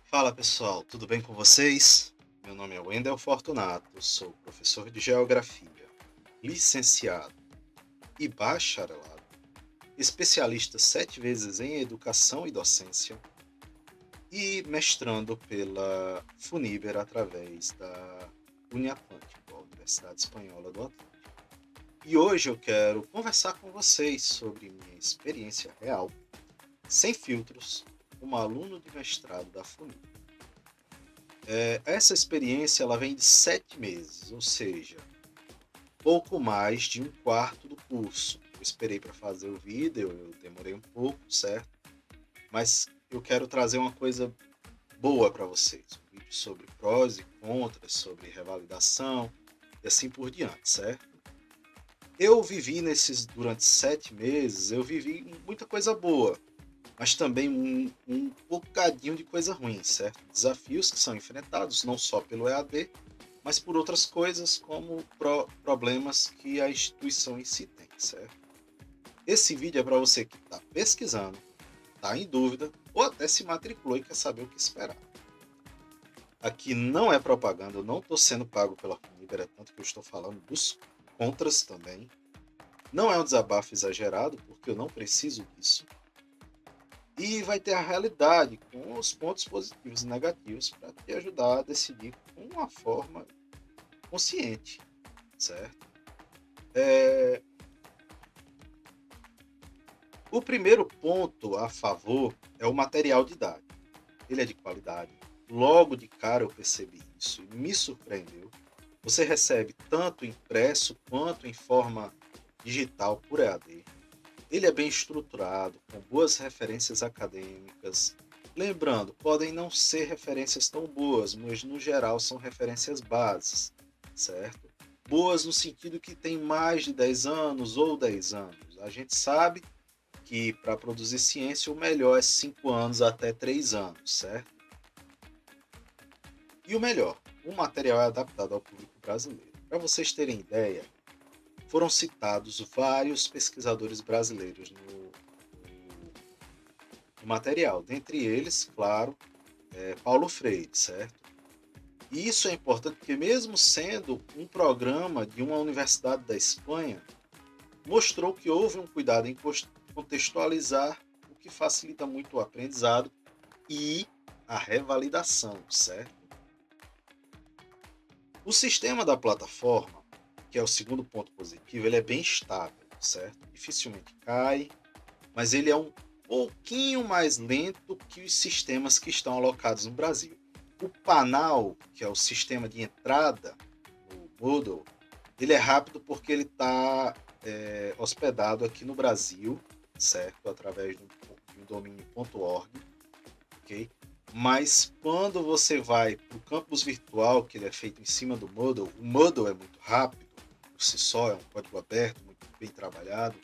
Fala pessoal, tudo bem com vocês? Meu nome é Wendel Fortunato, sou professor de Geografia, licenciado e bacharelado, especialista 7 vezes em Educação e Docência e mestrando pela Funiber através da Uniatlântico, a Universidade Espanhola do Atlântico. E hoje eu quero conversar com vocês sobre minha experiência real, sem filtros, como aluno de mestrado da Funiber. Essa experiência ela vem de 7 meses, ou seja, pouco mais de um quarto do curso. Eu esperei para fazer o vídeo, eu demorei um pouco, certo? Mas eu quero trazer uma coisa boa para vocês. Um vídeo sobre prós e contras, sobre revalidação e assim por diante, certo? Eu vivi durante 7 meses, eu vivi muita coisa boa, mas também um bocadinho de coisa ruim, certo? Desafios que são enfrentados não só pelo EAD, mas por outras coisas como problemas que a instituição em si tem, certo? Esse vídeo é para você que está pesquisando, está em dúvida ou até se matriculou e quer saber o que esperar. Aqui não é propaganda, eu não estou sendo pago pela Funiber, é tanto que eu estou falando dos contras também. Não é um desabafo exagerado, porque eu não preciso disso. E vai ter a realidade com os pontos positivos e negativos para te ajudar a decidir com uma forma consciente, certo? É, O primeiro ponto a favor é o material didático. Ele é de qualidade. Logo de cara eu percebi isso e me surpreendeu. Você recebe tanto impresso quanto em forma digital por EAD. Ele é bem estruturado, com boas referências acadêmicas. Lembrando, podem não ser referências tão boas, mas no geral são referências bases, certo? Boas no sentido que tem mais de 10 anos ou 10 anos. A gente sabe que para produzir ciência o melhor é 5 anos até 3 anos, certo? E o melhor, o material é adaptado ao público brasileiro. Para vocês terem ideia, foram citados vários pesquisadores brasileiros no material, dentre eles, claro, Paulo Freire, certo? E isso é importante porque, mesmo sendo um programa de uma universidade da Espanha, mostrou que houve um cuidado em contextualizar, o que facilita muito o aprendizado e a revalidação, certo? O sistema da plataforma, que é o segundo ponto positivo, ele é bem estável, certo? Dificilmente cai, mas ele é um pouquinho mais lento que os sistemas que estão alocados no Brasil. O Panal, que é o sistema de entrada no Moodle, ele é rápido porque ele está hospedado aqui no Brasil, certo? Através de um domínio.org, ok? Mas quando você vai para o campus virtual, que ele é feito em cima do Moodle, o Moodle é muito rápido, por si só, é um código aberto, muito bem trabalhado.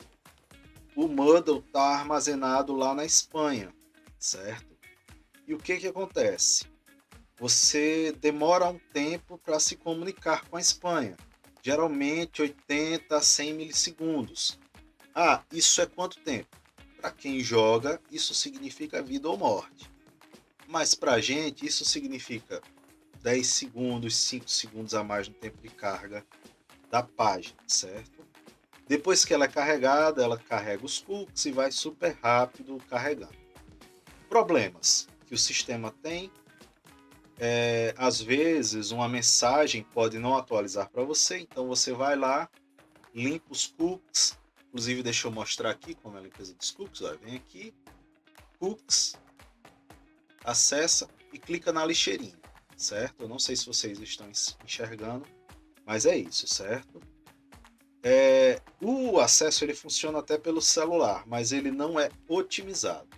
O Moodle está armazenado lá na Espanha, certo? E o que acontece? Você demora um tempo para se comunicar com a Espanha, geralmente 80 a 100 milissegundos. Ah, isso é quanto tempo? Para quem joga, isso significa vida ou morte. Mas para a gente, isso significa 10 segundos, 5 segundos a mais no tempo de carga da página, certo? Depois que ela é carregada, ela carrega os cookies e vai super rápido carregando. Problemas que o sistema tem, às vezes uma mensagem pode não atualizar para você, então você vai lá, limpa os cookies, inclusive deixa eu mostrar aqui como é a limpeza dos cookies, olha, vem aqui, cookies, acessa e clica na lixeirinha, certo? Eu não sei se vocês estão enxergando, mas é isso, certo? O acesso ele funciona até pelo celular, mas ele não é otimizado.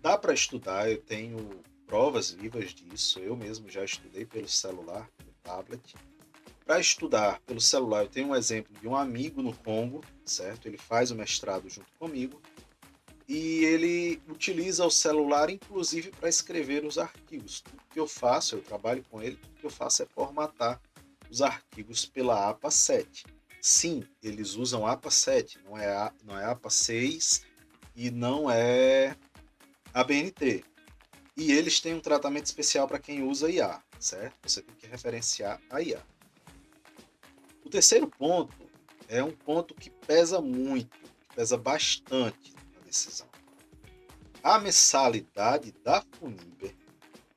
Dá para estudar, eu tenho provas vivas disso, eu mesmo já estudei pelo celular, pelo tablet. Para estudar pelo celular, eu tenho um exemplo de um amigo no Congo, certo? Ele faz o mestrado junto comigo e ele utiliza o celular, inclusive, para escrever os artigos. Tudo que eu faço, eu trabalho com ele, tudo que eu faço é formatar os artigos pela APA 7. Sim, eles usam APA 7, não é APA 6 e não é ABNT. E eles têm um tratamento especial para quem usa IA, certo? Você tem que referenciar a IA. O terceiro ponto é um ponto que pesa muito, que pesa bastante na decisão. A mensalidade da Funiber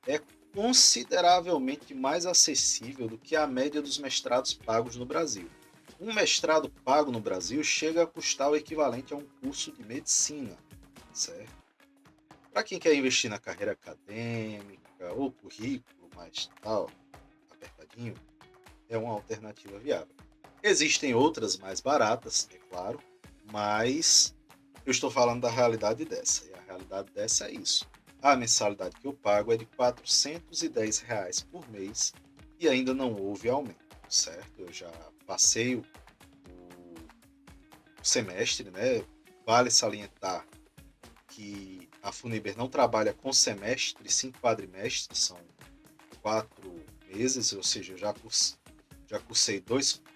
é consideravelmente mais acessível do que a média dos mestrados pagos no Brasil. Um mestrado pago no Brasil chega a custar o equivalente a um curso de medicina, certo? Para quem quer investir na carreira acadêmica ou currículo mais tal, apertadinho, é uma alternativa viável. Existem outras mais baratas, é claro, mas eu estou falando da realidade dessa. E a realidade dessa é isso. A mensalidade que eu pago é de R$ 410 por mês e ainda não houve aumento, certo? Eu já passei o semestre, né? Vale salientar que a Funiber não trabalha com semestre, sim quadrimestre, são 4 meses, ou seja, eu já cursei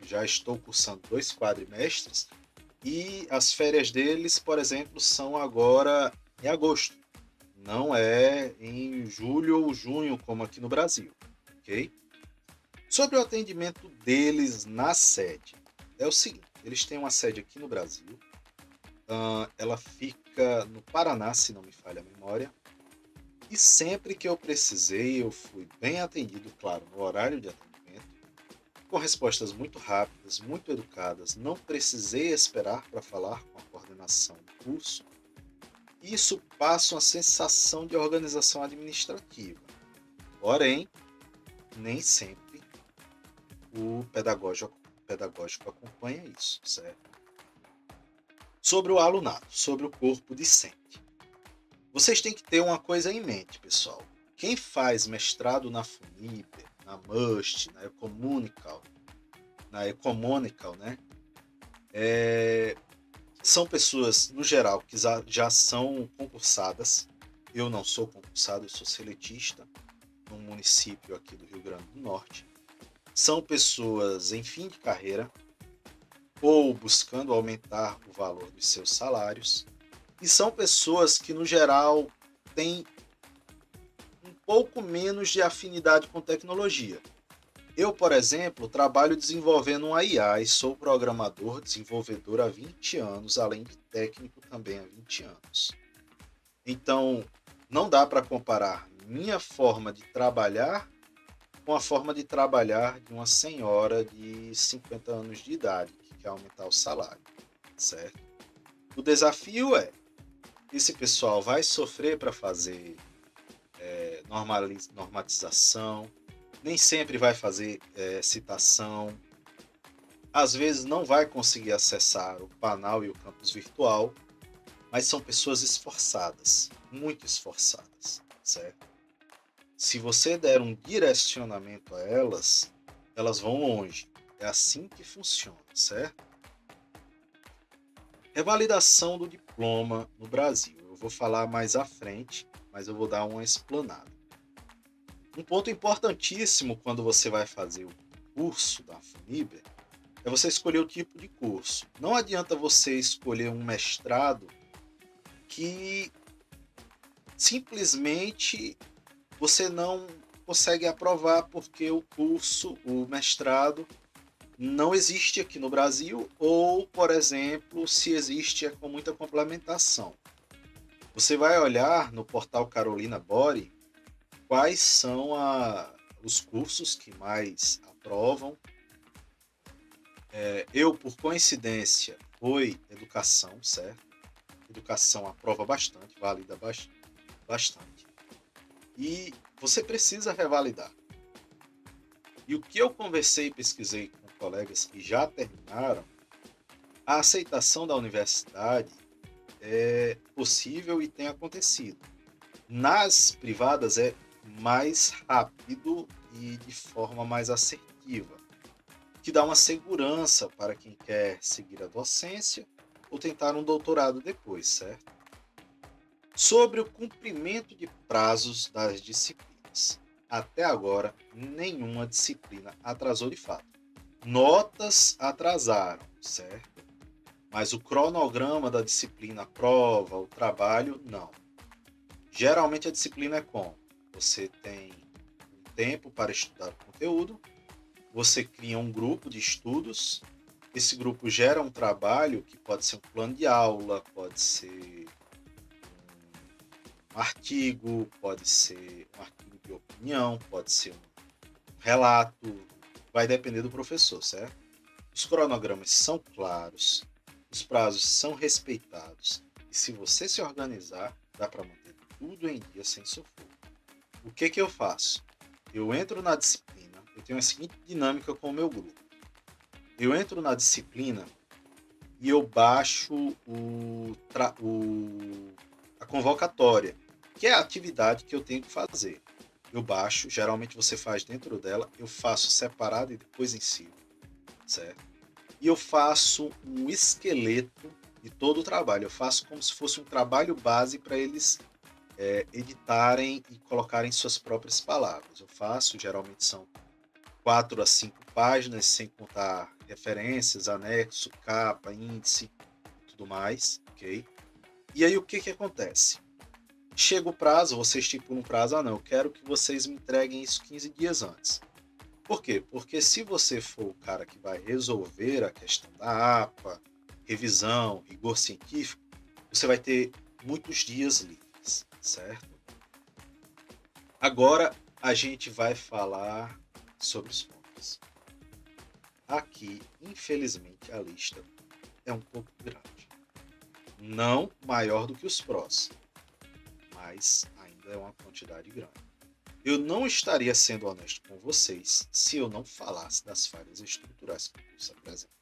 já estou cursando 2 quadrimestres, e as férias deles, por exemplo, são agora em agosto, não é em julho ou junho, como aqui no Brasil, ok? Sobre o atendimento deles na sede, é o seguinte, eles têm uma sede aqui no Brasil, ela fica no Paraná, se não me falha a memória, e sempre que eu precisei, eu fui bem atendido, claro, no horário de atendimento, com respostas muito rápidas, muito educadas, não precisei esperar para falar com a coordenação do curso. Isso passa uma sensação de organização administrativa. Porém, nem sempre o pedagógico acompanha isso, certo? Sobre o alunato, sobre o corpo discente. Vocês têm que ter uma coisa em mente, pessoal. Quem faz mestrado na Funiber, na MUST, na Ecomonical, né? São pessoas, no geral, que já são concursadas. Eu não sou concursado, eu sou seletista num município aqui do Rio Grande do Norte. São pessoas em fim de carreira ou buscando aumentar o valor dos seus salários. E são pessoas que, no geral, têm um pouco menos de afinidade com tecnologia. Eu, por exemplo, trabalho desenvolvendo um IA e sou programador, desenvolvedor há 20 anos, além de técnico também há 20 anos. Então, não dá para comparar minha forma de trabalhar com a forma de trabalhar de uma senhora de 50 anos de idade que quer aumentar o salário, certo? O desafio é, esse pessoal vai sofrer para fazer normatização, nem sempre vai fazer citação, às vezes não vai conseguir acessar o Panal e o campus virtual, mas são pessoas esforçadas, muito esforçadas, certo? Se você der um direcionamento a elas, elas vão longe. É assim que funciona, certo? Revalidação do diploma no Brasil. Eu vou falar mais à frente, mas eu vou dar uma explanada. Um ponto importantíssimo quando você vai fazer o curso da Funiber é você escolher o tipo de curso. Não adianta você escolher um mestrado que simplesmente você não consegue aprovar porque o mestrado, não existe aqui no Brasil, ou, por exemplo, se existe é com muita complementação. Você vai olhar no portal Carolina Bore quais são os cursos que mais aprovam. Eu, por coincidência, foi educação, certo? Educação aprova bastante, valida bastante. E você precisa revalidar. E o que eu conversei e pesquisei com colegas que já terminaram, a aceitação da universidade é possível e tem acontecido. Nas privadas é mais rápido e de forma mais assertiva, que dá uma segurança para quem quer seguir a docência ou tentar um doutorado depois, certo? Sobre o cumprimento de prazos das disciplinas. Até agora, nenhuma disciplina atrasou de fato. Notas atrasaram, certo? Mas o cronograma da disciplina, a prova, o trabalho, não. Geralmente a disciplina é como? Você tem um tempo para estudar o conteúdo, você cria um grupo de estudos, esse grupo gera um trabalho que pode ser um plano de aula, pode ser um artigo, pode ser um artigo de opinião, pode ser um relato, vai depender do professor, certo? Os cronogramas são claros, os prazos são respeitados, e se você se organizar, dá para manter tudo em dia sem sufoco. O que eu faço? Eu entro na disciplina, eu tenho a seguinte dinâmica com o meu grupo. Eu entro na disciplina e eu baixo a convocatória, que é a atividade que eu tenho que fazer. Eu baixo, geralmente você faz dentro dela, eu faço separado e depois em cima, certo? E eu faço um esqueleto de todo o trabalho. Eu faço como se fosse um trabalho base para eles editarem e colocarem suas próprias palavras. Eu faço, geralmente são 4 a 5 páginas, sem contar referências, anexo, capa, índice, tudo mais, ok? E aí o que acontece? Chega o prazo, você estipula um prazo, não, eu quero que vocês me entreguem isso 15 dias antes. Por quê? Porque se você for o cara que vai resolver a questão da APA, revisão, rigor científico, você vai ter muitos dias livres, certo? Agora a gente vai falar sobre os pontos. Aqui, infelizmente, a lista é um pouco grande. Não maior do que os prós, mas ainda é uma quantidade grande. Eu não estaria sendo honesto com vocês se eu não falasse das falhas estruturais que o curso apresenta.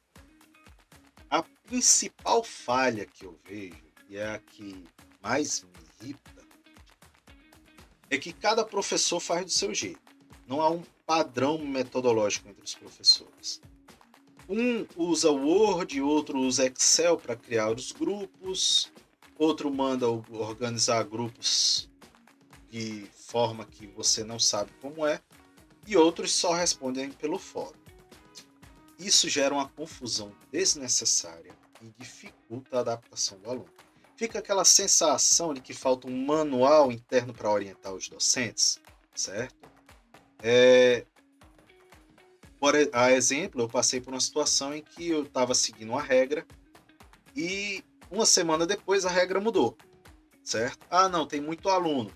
A principal falha que eu vejo, e é a que mais me irrita, é que cada professor faz do seu jeito. Não há um padrão metodológico entre os professores. Um usa Word, outro usa Excel para criar os grupos, outro manda organizar grupos de forma que você não sabe como é, e outros só respondem pelo fórum. Isso gera uma confusão desnecessária e dificulta a adaptação do aluno. Fica aquela sensação de que falta um manual interno para orientar os docentes, certo? Por exemplo, eu passei por uma situação em que eu estava seguindo uma regra e uma semana depois a regra mudou, certo? Ah, não, tem muito aluno.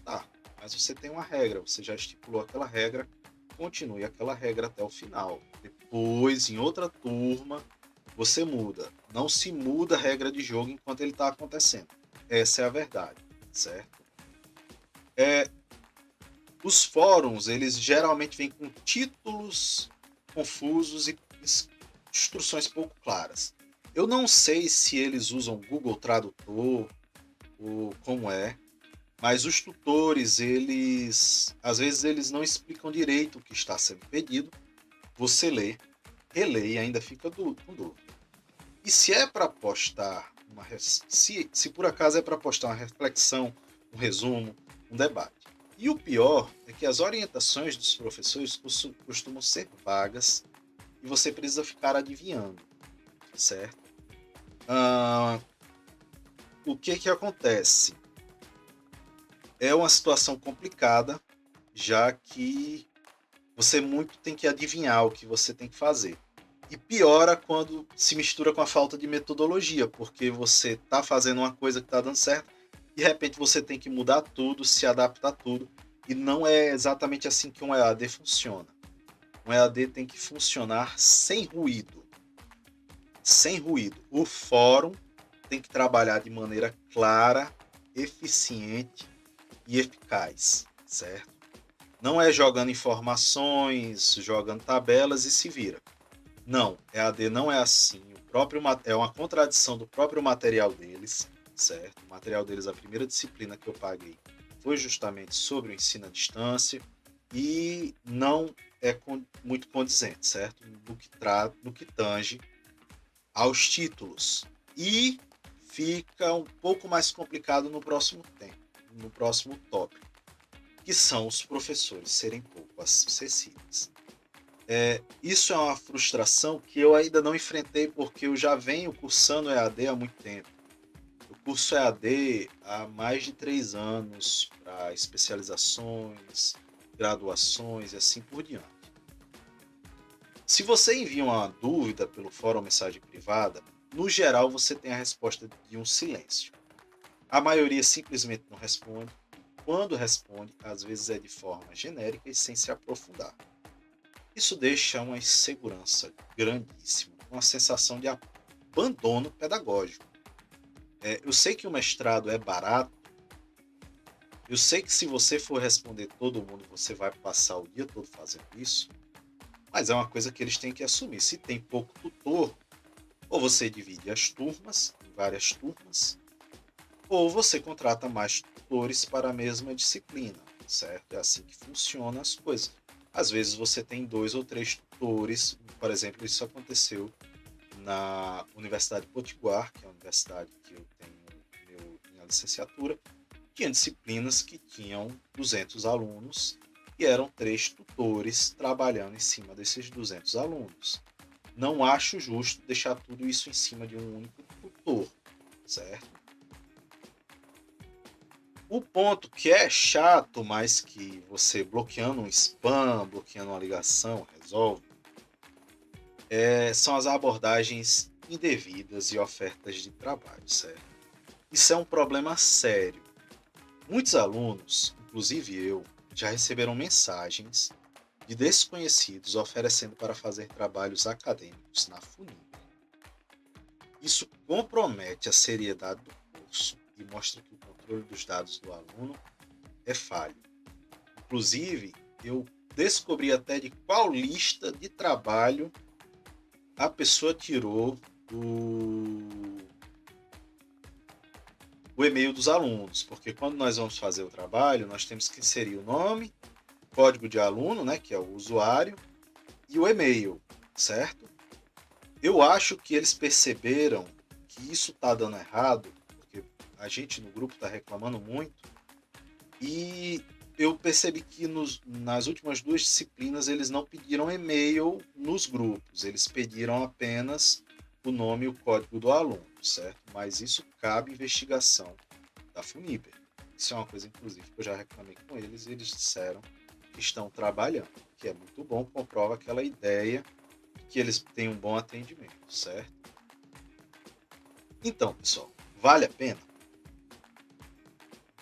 Tá, mas você tem uma regra, você já estipulou aquela regra, continue aquela regra até o final. Depois, em outra turma, você muda. Não se muda a regra de jogo enquanto ele está acontecendo. Essa é a verdade, certo? Os fóruns, eles geralmente vêm com títulos confusos e instruções pouco claras. Eu não sei se eles usam Google Tradutor ou como é, mas os tutores, eles às vezes eles não explicam direito o que está sendo pedido. Você lê, relê e ainda fica com dúvida. E se é para postar se por acaso é para postar uma reflexão, um resumo, um debate. E o pior é que as orientações dos professores costumam ser vagas e você precisa ficar adivinhando, certo? O que acontece? É uma situação complicada, já que você muito tem que adivinhar o que você tem que fazer. E piora quando se mistura com a falta de metodologia, porque você está fazendo uma coisa que está dando certo, e de repente você tem que mudar tudo, se adaptar a tudo, e não é exatamente assim que um EAD funciona. Um EAD tem que funcionar sem ruído. Sem ruído. O fórum tem que trabalhar de maneira clara, eficiente e eficaz, certo? Não é jogando informações, jogando tabelas e se vira. Não, EAD não é assim. É uma contradição do próprio material deles, certo? O material deles, a primeira disciplina que eu paguei, foi justamente sobre o ensino à distância e não é muito condizente, certo? No que tange aos títulos. E fica um pouco mais complicado no próximo tempo, no próximo tópico, que são os professores serem pouco acessíveis. Isso é uma frustração que eu ainda não enfrentei porque eu já venho cursando EAD há muito tempo. Eu curso EAD há mais de 3 anos para especializações, graduações e assim por diante. Se você envia uma dúvida pelo fórum ou mensagem privada, no geral você tem a resposta de um silêncio. A maioria simplesmente não responde. Quando responde, às vezes é de forma genérica e sem se aprofundar. Isso deixa uma insegurança grandíssima, uma sensação de abandono pedagógico. Eu sei que o mestrado é barato, eu sei que se você for responder todo mundo, você vai passar o dia todo fazendo isso, mas é uma coisa que eles têm que assumir. Se tem pouco tutor, ou você divide as turmas em várias turmas, ou você contrata mais tutores para a mesma disciplina, certo? É assim que funcionam as coisas. Às vezes você tem 2 ou 3 tutores, por exemplo, isso aconteceu na Universidade Potiguar, que é a universidade que eu tenho minha licenciatura. Tinha disciplinas que tinham 200 alunos e eram 3 tutores trabalhando em cima desses 200 alunos. Não acho justo deixar tudo isso em cima de um único tutor, certo? O ponto que é chato, mas que você bloqueando um spam, bloqueando uma ligação, resolve, são as abordagens indevidas e ofertas de trabalho, certo? Isso é um problema sério. Muitos alunos, inclusive eu, já receberam mensagens de desconhecidos oferecendo para fazer trabalhos acadêmicos na FUNIB. Isso compromete a seriedade do curso e mostra que o controle dos dados do aluno é falho. Inclusive, eu descobri até de qual lista de trabalho a pessoa tirou o e-mail dos alunos, porque quando nós vamos fazer o trabalho, nós temos que inserir o nome, código de aluno, né, que é o usuário, e o e-mail, certo? Eu acho que eles perceberam que isso está dando errado, porque a gente no grupo está reclamando muito, e eu percebi que nas últimas 2 disciplinas eles não pediram e-mail nos grupos, eles pediram apenas o nome e o código do aluno, certo? Mas isso cabe investigação da FUNIBER. Isso é uma coisa, inclusive, que eu já reclamei com eles e eles disseram que estão trabalhando, que é muito bom, comprova aquela ideia que eles têm um bom atendimento, certo? Então, pessoal, vale a pena?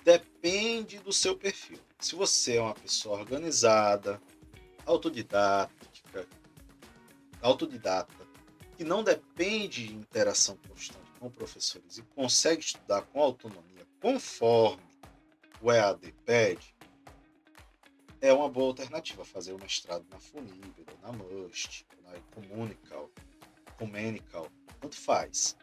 Depende do seu perfil. Se você é uma pessoa organizada, autodidata, que não depende de interação constante com professores e consegue estudar com autonomia conforme o EAD pede, é uma boa alternativa fazer o mestrado na FUNIB, ou na MUST, ou na Ecumenical, tanto faz.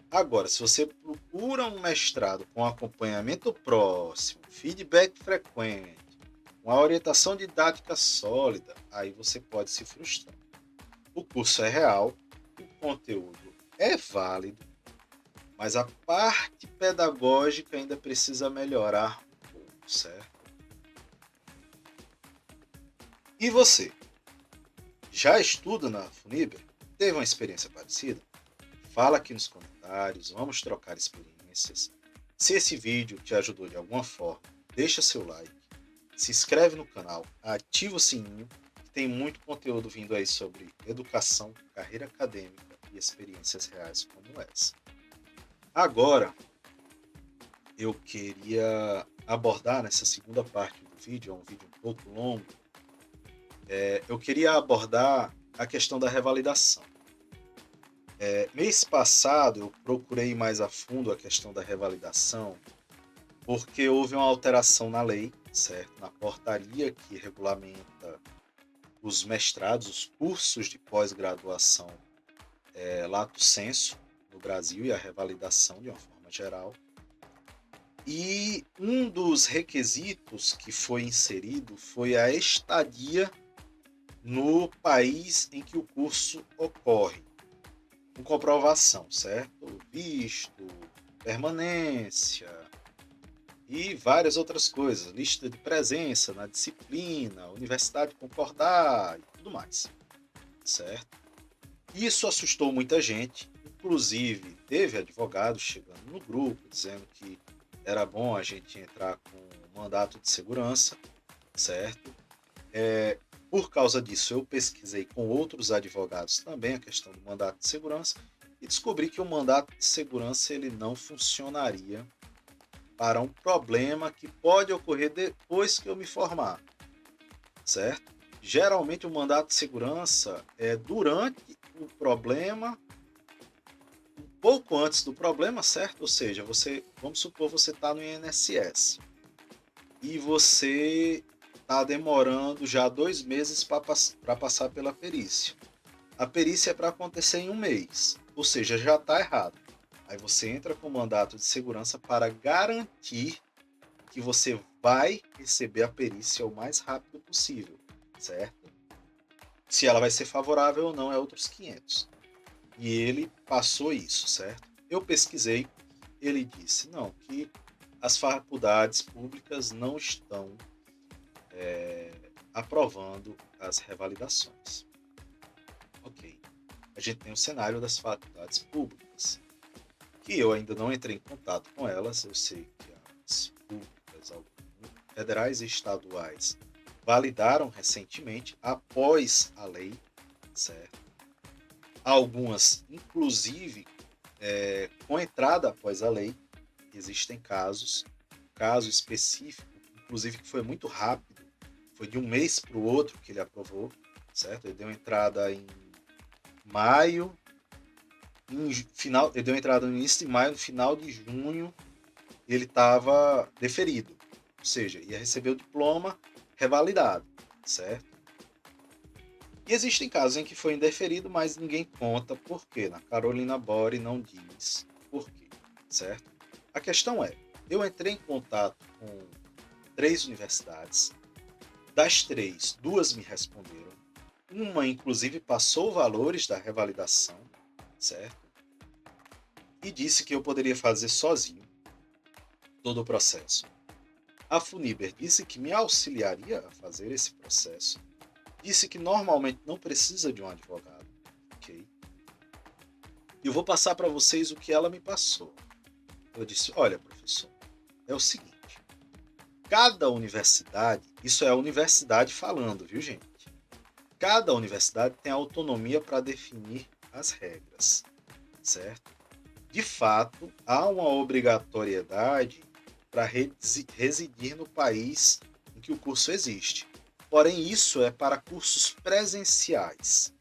Agora, se você procura um mestrado com acompanhamento próximo, feedback frequente, uma orientação didática sólida, aí você pode se frustrar. O curso é real, o conteúdo é válido, mas a parte pedagógica ainda precisa melhorar um pouco, certo? E você? Já estuda na FUNIB? Teve uma experiência parecida? Fala aqui nos comentários, vamos trocar experiências. Se esse vídeo te ajudou de alguma forma, deixa seu like, se inscreve no canal, ativa o sininho, que tem muito conteúdo vindo aí sobre educação, carreira acadêmica e experiências reais como essa. Agora, eu queria abordar nessa segunda parte do vídeo, é um vídeo um pouco longo, eu queria abordar a questão da revalidação. Mês passado eu procurei mais a fundo a questão da revalidação, porque houve uma alteração na lei, certo? Na portaria que regulamenta os mestrados, os cursos de pós-graduação lato sensu no Brasil e a revalidação de uma forma geral. E um dos requisitos que foi inserido foi a estadia no país em que o curso ocorre, com comprovação, certo? Visto, permanência e várias outras coisas, lista de presença na disciplina, universidade concordar e tudo mais, certo? Isso assustou muita gente, Inclusive, teve advogados chegando no grupo dizendo que era bom a gente entrar com um mandato de segurança, certo? Por causa disso, eu pesquisei com outros advogados também a questão do mandato de segurança e descobri que o mandato de segurança ele não funcionaria para um problema que pode ocorrer depois que eu me formar, certo? Geralmente o mandato de segurança é durante o problema, um pouco antes do problema, certo? Ou seja, vamos supor, você está no INSS e você está demorando já 2 meses para passar pela perícia. A perícia é para acontecer em um mês, ou seja, já está errado. Aí você entra com o mandato de segurança para garantir que você vai receber a perícia o mais rápido possível, certo? Se ela vai ser favorável ou não é outros 500. E ele passou isso, certo? Eu pesquisei, ele disse, não, que as faculdades públicas não estão aprovando as revalidações. Ok. A gente tem o cenário das faculdades públicas, que eu ainda não entrei em contato com elas, eu sei que as públicas, federais e estaduais, validaram recentemente, após a lei, certo? Algumas, inclusive, com entrada após a lei, existem casos, caso específico, inclusive que foi muito rápido, foi de um mês para o outro que ele aprovou, certo? Ele deu entrada em maio, ele deu entrada no início de maio, no final de junho ele estava deferido, ou seja, ia receber o diploma revalidado, certo? E existem casos em que foi indeferido, mas ninguém conta por quê. Na Carolina Bore não diz por quê, certo? A questão é, eu entrei em contato com 3 universidades, das 3, 2 me responderam, uma inclusive passou valores da revalidação, certo? E disse que eu poderia fazer sozinho todo o processo. A Funiber disse que me auxiliaria a fazer esse processo, disse que normalmente não precisa de um advogado, ok? E eu vou passar para vocês o que ela me passou. Ela disse, olha, professor, é o seguinte, cada universidade, isso é a universidade falando, viu, gente? Cada universidade tem autonomia para definir as regras, certo? De fato, há uma obrigatoriedade para residir no país em que o curso existe. Porém, isso é para cursos presenciais.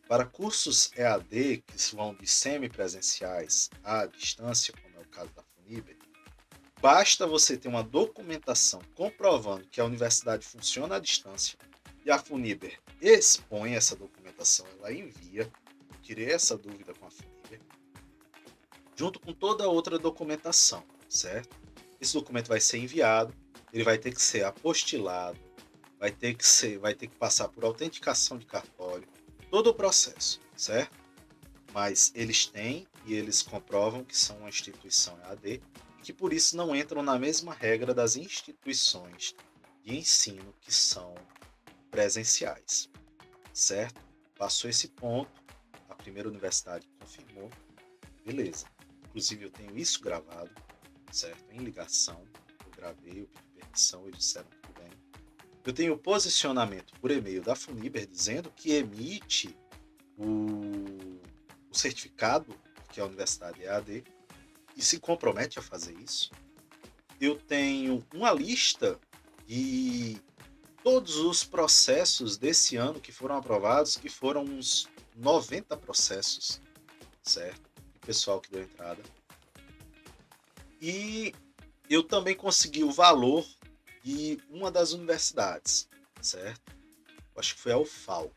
Para cursos EAD, que vão de semipresenciais à distância, como é o caso da Funiber, basta você ter uma documentação comprovando que a universidade funciona à distância e a Funiber expõe essa documentação, ela envia, eu tirei essa dúvida com a Funiber, junto com toda outra documentação, certo? Esse documento vai ser enviado, ele vai ter que ser apostilado, vai ter que passar por autenticação de cartório, todo o processo, certo? Mas eles têm e eles comprovam que são uma instituição EAD e que por isso não entram na mesma regra das instituições de ensino que são presenciais, certo? Passou esse ponto, a primeira universidade confirmou, beleza. Inclusive eu tenho isso gravado, certo? Em ligação, eu gravei, eu pedi permissão, eles disseram tudo bem. Eu tenho o posicionamento por e-mail da Funiber dizendo que emite o certificado que a universidade é EAD e se compromete a fazer isso. Eu tenho uma lista de todos os processos desse ano que foram aprovados, que foram uns 90 processos, certo? O pessoal que deu entrada. E eu também consegui o valor de uma das universidades, certo? Acho que foi a UFAL.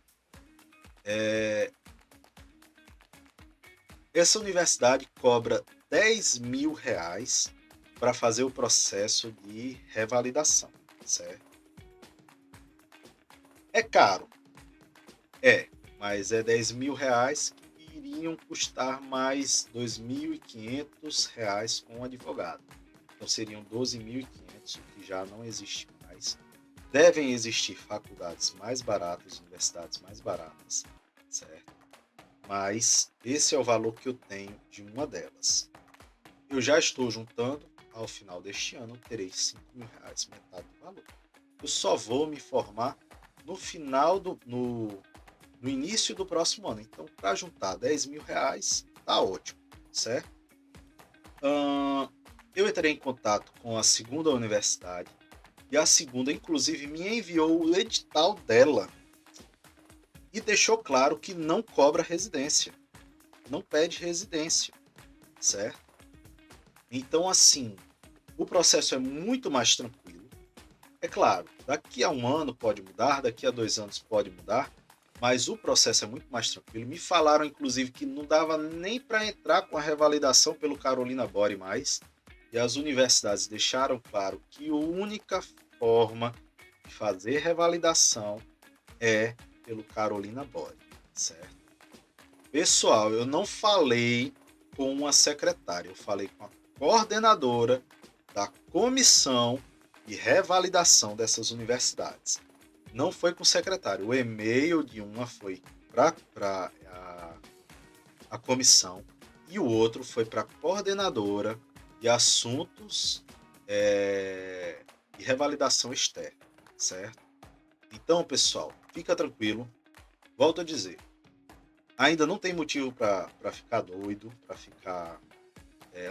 Essa universidade cobra R$ 10.000 para fazer o processo de revalidação, certo? É caro, mas é R$ 10.000 que iriam custar mais R$ 2.500 com o advogado. Então seriam 12.500, o que já não existe mais. Devem existir faculdades mais baratas, universidades mais baratas, certo? mas esse é o valor que eu tenho de uma delas. Eu já estou juntando, ao final deste ano terei R$ 5.000, metade do valor. Eu só vou me formar no final no início do próximo ano. Então, para juntar R$ 10.000, tá ótimo, certo? Eu entrei em contato com a segunda universidade e a segunda, inclusive, me enviou o edital dela e deixou claro que não cobra residência, não pede residência, certo? Então, assim, o processo é muito mais tranquilo. É claro, daqui a um ano pode mudar, daqui a 2 anos pode mudar, mas o processo é muito mais tranquilo. Me falaram, inclusive, que não dava nem para entrar com a revalidação pelo Carolina Bore mais, e as universidades deixaram claro que a única forma de fazer revalidação é pelo Carolina Bore, certo? Pessoal, eu não falei com uma secretária, eu falei com a coordenadora da comissão de revalidação dessas universidades. Não foi com o secretário. O e-mail de uma foi para a comissão e o outro foi para a coordenadora de assuntos de revalidação externa, certo? Então, pessoal, fica tranquilo. Volto a dizer, ainda não tem motivo para ficar doido, para ficar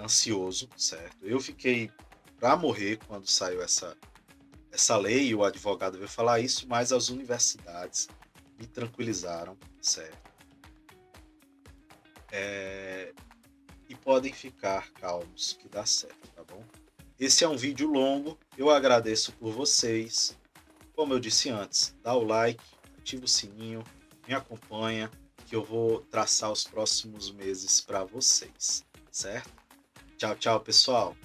ansioso, certo? Eu fiquei para morrer quando saiu essa lei e o advogado veio falar isso, mas as universidades me tranquilizaram, certo? E podem ficar calmos que dá certo, tá bom? Esse é um vídeo longo, eu agradeço por vocês. Como eu disse antes, dá o like, ativa o sininho, me acompanha, que eu vou traçar os próximos meses para vocês, certo? Tchau, tchau, pessoal!